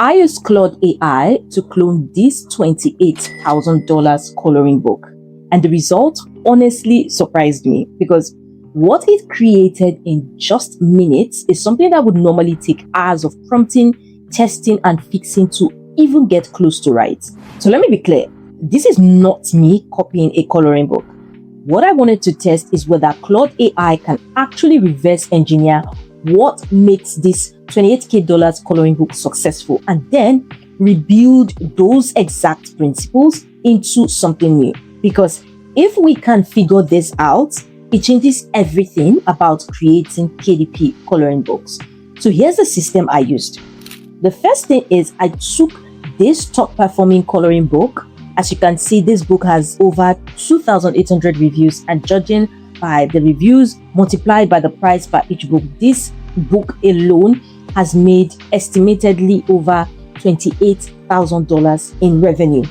I used Claude AI to clone this $28,000 coloring book, and the result honestly surprised me because what it created in just minutes is something that would normally take hours of prompting, testing, and fixing to even get close to right. So let me be clear, this is not me copying a coloring book. What I wanted to test is whether Claude AI can actually reverse engineer what makes this $28K coloring book successful and then rebuild those exact principles into something new. Because if we can figure this out, it changes everything about creating KDP coloring books. So here's the system I used. The first thing is I took this top performing coloring book. As you can see, this book has over 2,800 reviews, and judging by the reviews multiplied by the price per each book, this book alone has made estimatedly over $28,000 in revenue.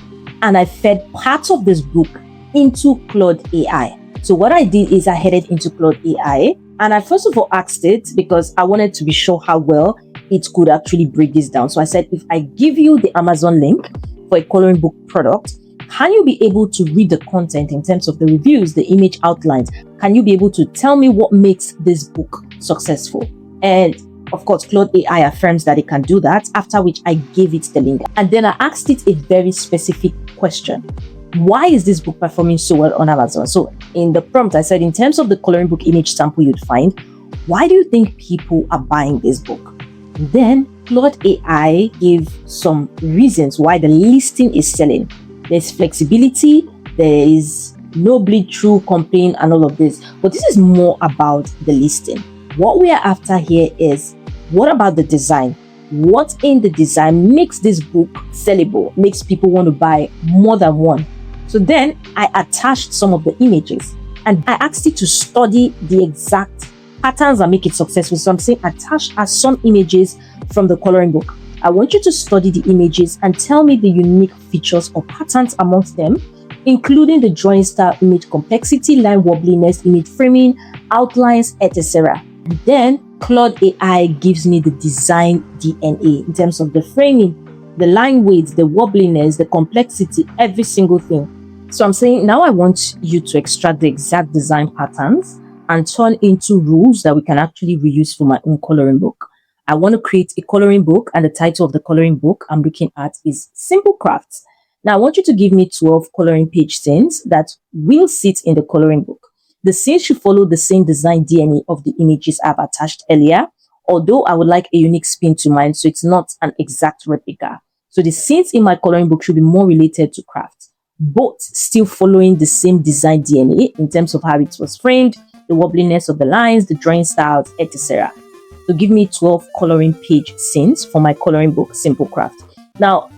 And I fed part of this book into Claude AI. So what I did is I headed into Claude AI and I first of all asked it because I wanted to be sure how well it could actually break this down. So I said, if I give you the Amazon link for a coloring book product, can you be able to read the content in terms of the reviews, the image outlines? Can you be able to tell me what makes this book successful? And of course, Claude AI affirms that it can do that, after which I gave it the link. And then I asked it a very specific question. Why is this book performing so well on Amazon? So in the prompt, I said, in terms of the coloring book image sample you'd find, why do you think people are buying this book? Then Claude AI gave some reasons why the listing is selling. There's flexibility, there is no bleed through complaint and all of this. But this is more about the listing. What we are after here is, what about the design? What in the design makes this book sellable, makes people want to buy more than one? So then I attached some of the images and I asked it to study the exact patterns that make it successful. So I'm saying attach as some images from the coloring book. I want you to study the images and tell me the unique features or patterns amongst them, including the drawing style, image complexity, line wobbliness, image framing, outlines, etc. And then Claude AI gives me the design DNA in terms of the framing, the line weights, the wobbliness, the complexity, every single thing. So I'm saying now I want you to extract the exact design patterns and turn into rules that we can actually reuse for my own coloring book. I want to create a coloring book, and the title of the coloring book I'm looking at is Simple Crafts. Now I want you to give me 12 coloring page scenes that will sit in the coloring book. The scenes should follow the same design DNA of the images I've attached earlier, although I would like a unique spin to mine, so it's not an exact replica. So the scenes in my coloring book should be more related to craft, but still following the same design DNA in terms of how it was framed, the wobbliness of the lines, the drawing styles, etc. So give me 12 coloring page scenes for my coloring book, Simple Craft. Now,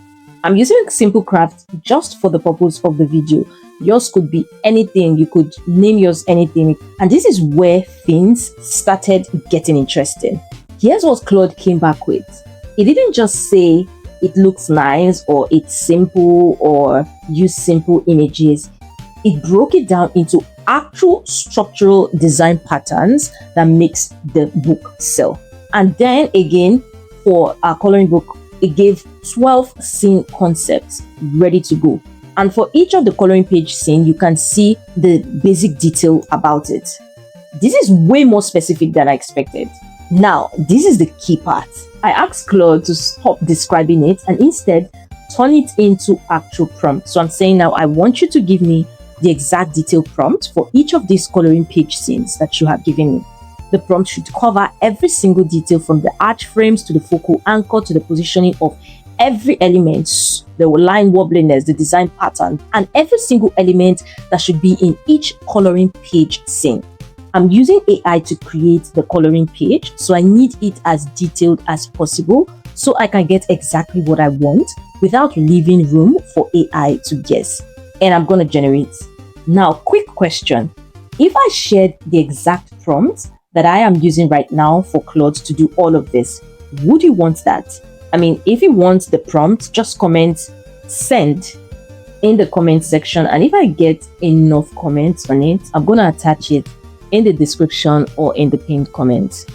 I'm using Simple Craft just for the purpose of the video. Yours could be anything. You could name yours anything. And this is where things started getting interesting. Here's what Claude came back with. It didn't just say it looks nice or it's simple or use simple images. It broke it down into actual structural design patterns that makes the book sell. And then again, for our coloring book, it gave 12 scene concepts ready to go. And for each of the coloring page scene, you can see the basic detail about it. This is way more specific than I expected. Now, this is the key part. I asked Claude to stop describing it and instead turn it into actual prompt. So I'm saying now, I want you to give me the exact detail prompt for each of these coloring page scenes that you have given me. The prompt should cover every single detail from the arch frames to the focal anchor to the positioning of every element, the line wobbliness, the design pattern, and every single element that should be in each coloring page scene. I'm using AI to create the coloring page, so I need it as detailed as possible so I can get exactly what I want without leaving room for AI to guess. And I'm going to generate. Now, quick question. If I shared the exact prompt that I am using right now for Claude to do all of this, would you want that? I mean, if you want the prompt, just comment send in the comment section. And if I get enough comments on it, I'm going to attach it in the description or in the pinned comment.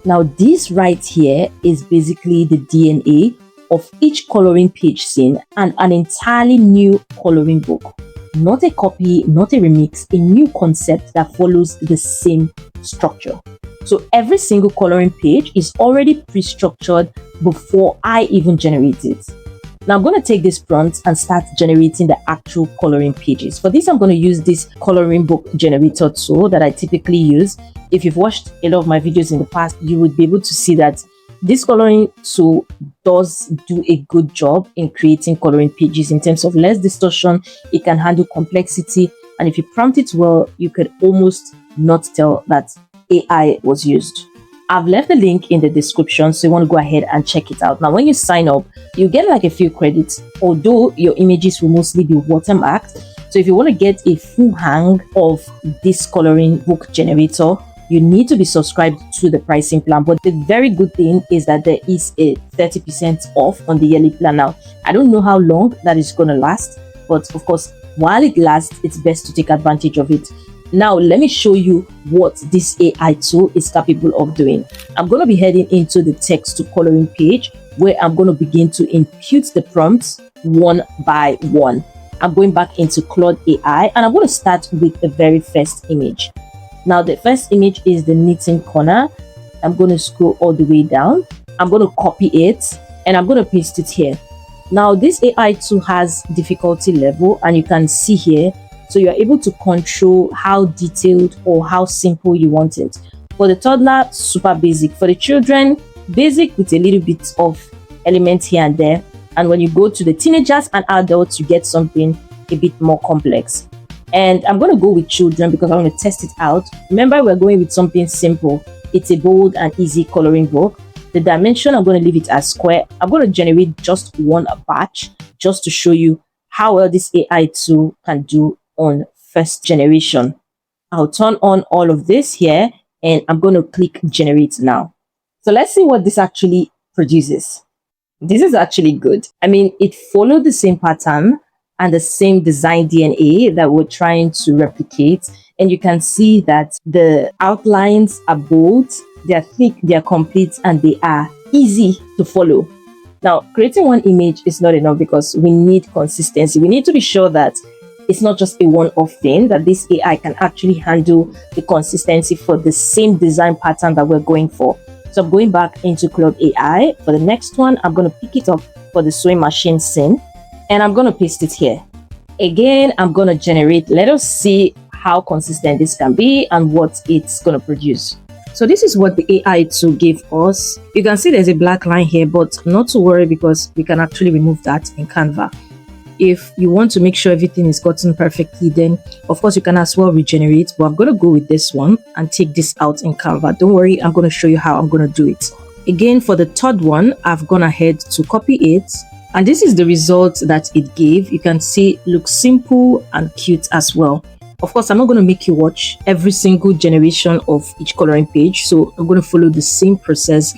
Now, this right here is basically the DNA of each coloring page scene and an entirely new coloring book. Not a copy, not a remix, a new concept that follows the same structure. So every single coloring page is already pre-structured before I even generate it. Now I'm going to take this prompt and start generating the actual coloring pages. For this, I'm going to use this coloring book generator tool that I typically use. If you've watched a lot of my videos in the past, you would be able to see that this coloring tool does do a good job in creating coloring pages in terms of less distortion. It can handle complexity, and if you prompt it well, you could almost not tell that AI was used. I've left the link in the description, so you want to go ahead and check it out. Now, when you sign up, you get like a few credits, although your images will mostly be watermarked. So if you want to get a full hang of this coloring book generator, you need to be subscribed to the pricing plan. But the very good thing is that there is a 30% off on the yearly plan. Now, I don't know how long that is going to last, but of course, while it lasts, it's best to take advantage of it. Now, let me show you what this AI tool is capable of doing. I'm going to be heading into the text to coloring page where I'm going to begin to input the prompts one by one. I'm going back into Claude AI and I'm going to start with the very first image. Now, the first image is the knitting corner. I'm going to scroll all the way down. I'm going to copy it and I'm going to paste it here. Now, this AI tool has difficulty level and you can see here. So you're able to control how detailed or how simple you want it. For the toddler, super basic. For the children, basic with a little bit of elements here and there. And when you go to the teenagers and adults, you get something a bit more complex. And I'm going to go with children because I want to test it out. Remember, we're going with something simple. It's a bold and easy coloring book. The dimension, I'm going to leave it as square. I'm going to generate just one batch just to show you how well this AI tool can do on first generation. I'll turn on all of this here and I'm going to click generate now. So let's see what this actually produces. This is actually good. I mean, it followed the same pattern and the same design DNA that we're trying to replicate. And you can see that the outlines are bold, they are thick, they are complete, and they are easy to follow. Now, creating one image is not enough because we need consistency. We need to be sure that it's not just a one-off thing, that this AI can actually handle the consistency for the same design pattern that we're going for. So I'm going back into Claude AI. For the next one, I'm going to pick it up for the sewing machine scene and I'm going to paste it here. Again, I'm going to generate. Let us see how consistent this can be and what it's going to produce. So this is what the AI tool gave us. You can see there's a black line here, but not to worry because we can actually remove that in Canva. If you want to make sure everything is gotten perfectly, then of course you can as well regenerate, but I'm going to go with this one and take this out in Canva. Don't worry, I'm going to show you how I'm going to do it. Again, for the third one, I've gone ahead to copy it and this is the result that it gave. You can see it looks simple and cute as well. Of course, I'm not going to make you watch every single generation of each coloring page, so I'm going to follow the same process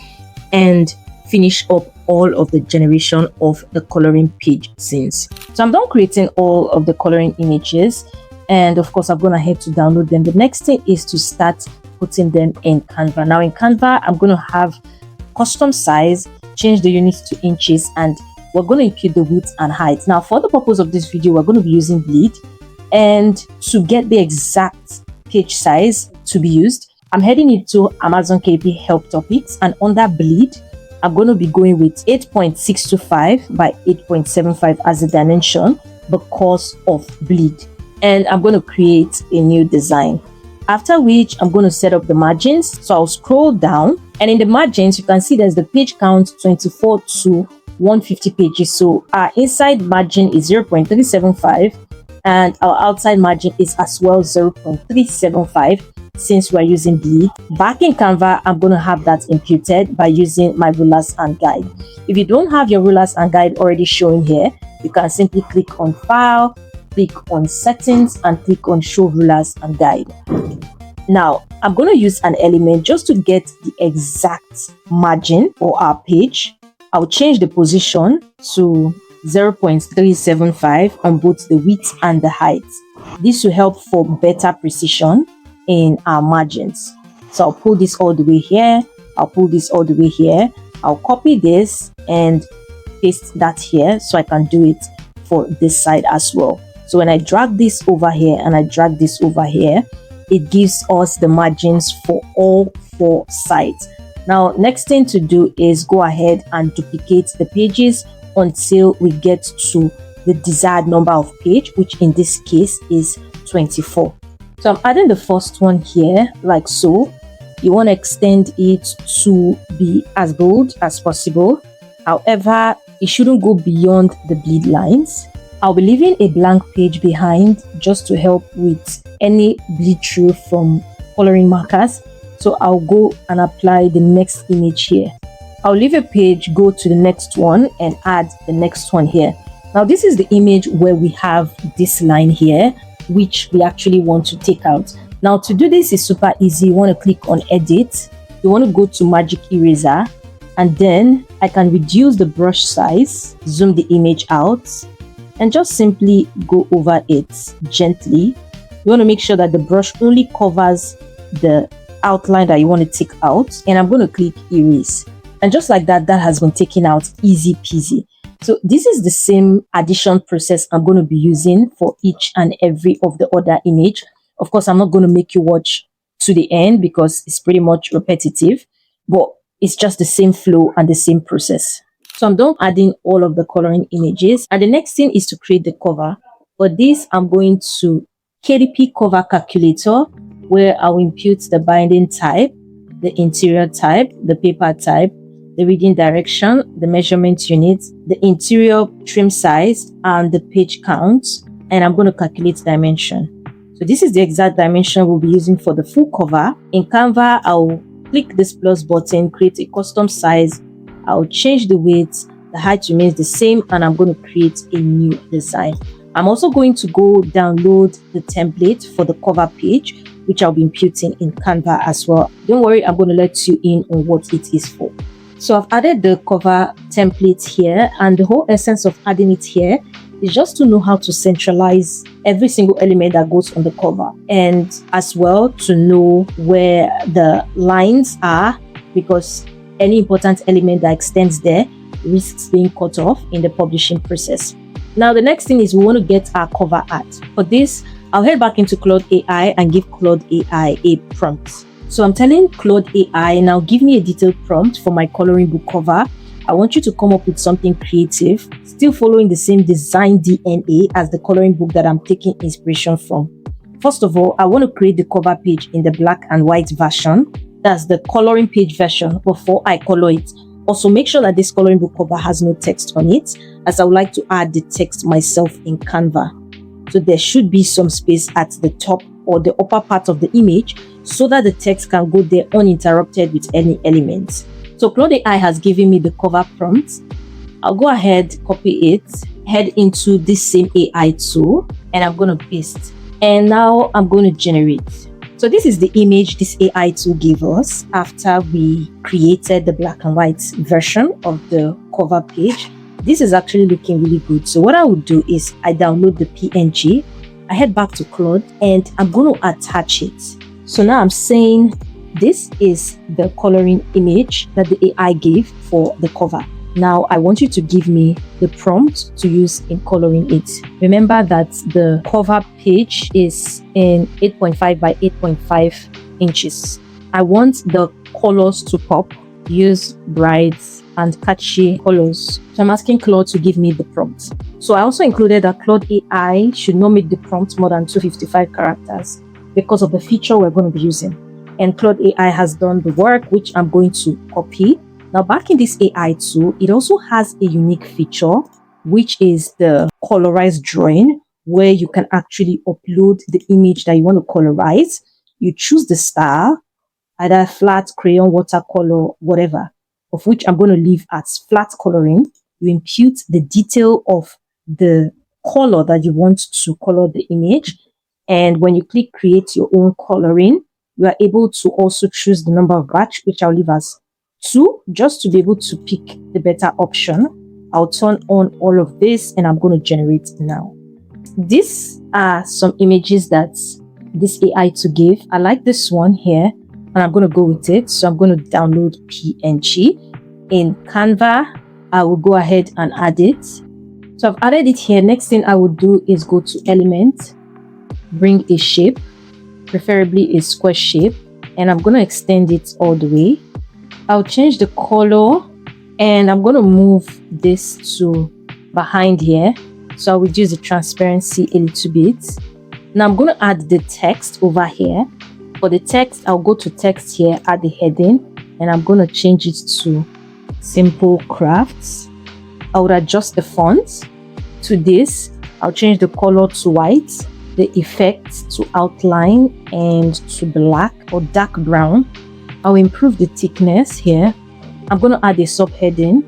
and finish up all of the generation of the coloring page scenes. So I'm done creating all of the coloring images and of course I've gone ahead to download them. The next thing is to start putting them in Canva. Now in Canva, I'm going to have custom size, change the units to inches, and we're going to impute the width and height. Now for the purpose of this video, we're going to be using bleed, and to get the exact page size to be used, I'm heading into Amazon KDP Help Topics, and under bleed, I'm going to be going with 8.625 by 8.75 as a dimension because of bleed. And I'm going to create a new design. After which, I'm going to set up the margins. So I'll scroll down and in the margins, you can see there's the page count 24 to 150 pages. So our inside margin is 0.375 and our outside margin is as well 0.375. Since we're using bleed. Back in Canva, I'm going to have that imputed by using my rulers and guide. If you don't have your rulers and guide already showing here, you can simply click on File, click on Settings, and click on Show Rulers and Guide. Now, I'm going to use an element just to get the exact margin for our page. I'll change the position to 0.375 on both the width and the height. This will help for better precision in our margins. So I'll pull this all the way here, I'll pull this all the way here, I'll copy this and paste that here so I can do it for this side as well. So when I drag this over here and I drag this over here, it gives us the margins for all 4 sides. Now, next thing to do is go ahead and duplicate the pages until we get to the desired number of page, which in this case is 24. So I'm adding the first one here like so. You want to extend it to be as bold as possible. However, it shouldn't go beyond the bleed lines. I'll be leaving a blank page behind just to help with any bleed through from coloring markers. So I'll go and apply the next image here. I'll leave a page, go to the next one and add the next one here. Now this is the image where we have this line here, which we actually want to take out. Now to do this is super easy. You want to click on edit. You want to go to magic eraser, and then I can reduce the brush size, zoom the image out, and just simply go over it gently. You want to make sure that the brush only covers the outline that you want to take out, and I'm going to click erase. And just like that, that has been taken out easy peasy. So this is the same addition process I'm going to be using for each and every of the other image. Of course, I'm not going to make you watch to the end because it's pretty much repetitive, but it's just the same flow and the same process. So I'm done adding all of the coloring images. And the next thing is to create the cover. For this, I'm going to KDP cover calculator, where I'll impute the binding type, the interior type, the paper type, the reading direction, the measurement unit, the interior trim size, and the page count. And I'm going to calculate dimension. So this is the exact dimension we'll be using for the full cover. In Canva, I'll click this plus button, create a custom size. I'll change the width, the height remains the same, and I'm going to create a new design. I'm also going to go download the template for the cover page, which I'll be imputing in Canva as well. Don't worry, I'm going to let you in on what it is for. So I've added the cover template here, and the whole essence of adding it here is just to know how to centralize every single element that goes on the cover, and as well to know where the lines are, because any important element that extends there risks being cut off in the publishing process. Now the next thing is we want to get our cover art. For this, I'll head back into Claude AI and give Claude AI a prompt. So I'm telling Claude AI, now give me a detailed prompt for my coloring book cover. I want you to come up with something creative, still following the same design DNA as the coloring book that I'm taking inspiration from. First of all, I want to create the cover page in the black and white version. That's the coloring page version before I color it. Also, make sure that this coloring book cover has no text on it, as I would like to add the text myself in Canva. So there should be some space at the top or the upper part of the image so that the text can go there uninterrupted with any elements. So Claude AI has given me the cover prompt. I'll go ahead, copy it, head into this same AI tool, and I'm going to paste. And now I'm going to generate. So this is the image this AI tool gave us after we created the black and white version of the cover page. This is actually looking really good. So what I would do is I download the PNG, I head back to Claude, and I'm going to attach it. So now I'm saying this is the coloring image that the AI gave for the cover. Now I want you to give me the prompt to use in coloring it. Remember that the cover page is in 8.5 by 8.5 inches. I want the colors to pop. Use bright and catchy colors. So I'm asking Claude to give me the prompt. So I also included that Claude AI should not make the prompt more than 255 characters because of the feature we're going to be using. And Claude AI has done the work, which I'm going to copy. Now back in this AI tool, it also has a unique feature, which is the colorized drawing, where you can actually upload the image that you want to colorize. You choose the style, either flat, crayon, watercolor, whatever, of which I'm going to leave as flat coloring. You impute the detail of the color that you want to color the image. And when you click create your own coloring, you are able to also choose the number of batch, which I'll leave as 2, just to be able to pick the better option. I'll turn on all of this and I'm going to generate now. These are some images that this AI to give. I like this one here and I'm going to go with it. So I'm going to download PNG. In Canva, I will go ahead and add it. So I've added it here. Next thing I would do is go to element, bring a shape, preferably a square shape, and I'm going to extend it all the way. I'll change the color and I'm going to move this to behind here. So I'll reduce the transparency a little bit. Now I'm going to add the text over here. For the text, I'll go to text here, add the heading, and I'm going to change it to simple crafts. I would adjust the font to this. I'll change the color to white, the effect to outline and to black or dark brown. I'll improve the thickness here. I'm going to add a subheading.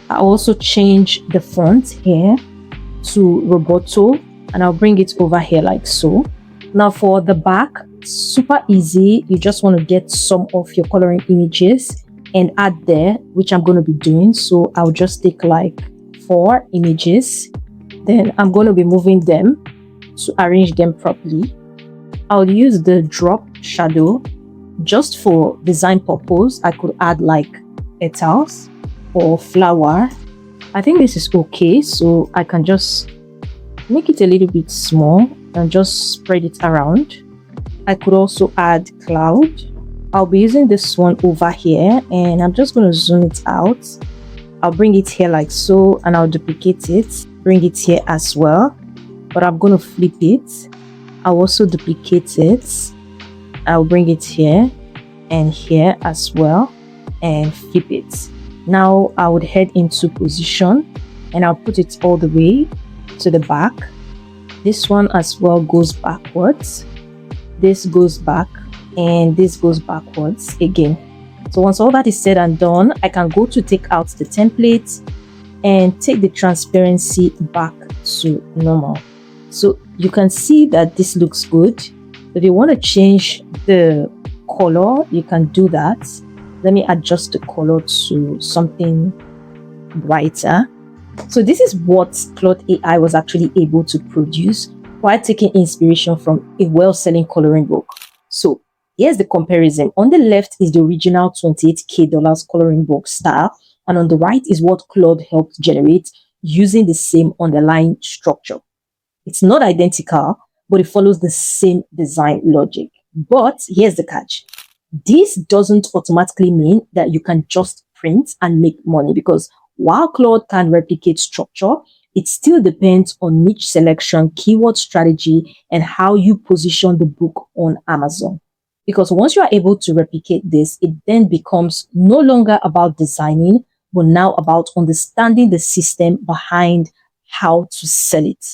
I'll also change the font here to Roboto and I'll bring it over here like so. Now for the back, super easy. You just want to get some of your coloring images and add there, which I'm going to be doing. So I'll just take like 4 images. Then I'm going to be moving them to arrange them properly. I'll use the drop shadow just for design purpose. I could add like petals or flower. I think this is okay, so I can just make it a little bit small and just spread it around. I could also add cloud. I'll be using this one over here and I'm just going to zoom it out. I'll bring it here like so and I'll duplicate it, bring it here as well, but I'm going to flip it. I'll also duplicate it. I'll bring it here and here as well and flip it. Now I would head into position and I'll put it all the way to the back. This one as well goes backwards. This goes back and this goes backwards again. So once all that is said and done, I can go to take out the template and take the transparency back to normal. So you can see that this looks good. If you want to change the color, you can do that. Let me adjust the color to something brighter. So this is what Claude AI was actually able to produce while taking inspiration from a well-selling coloring book. So here's the comparison. On the left is the original $28K coloring book style, and on the right is what Claude helped generate using the same underlying structure. It's not identical, but it follows the same design logic. But here's the catch. This doesn't automatically mean that you can just print and make money, because while Claude can replicate structure, it still depends on niche selection, keyword strategy, and how you position the book on Amazon. Because once you are able to replicate this, it then becomes no longer about designing, but now about understanding the system behind how to sell it.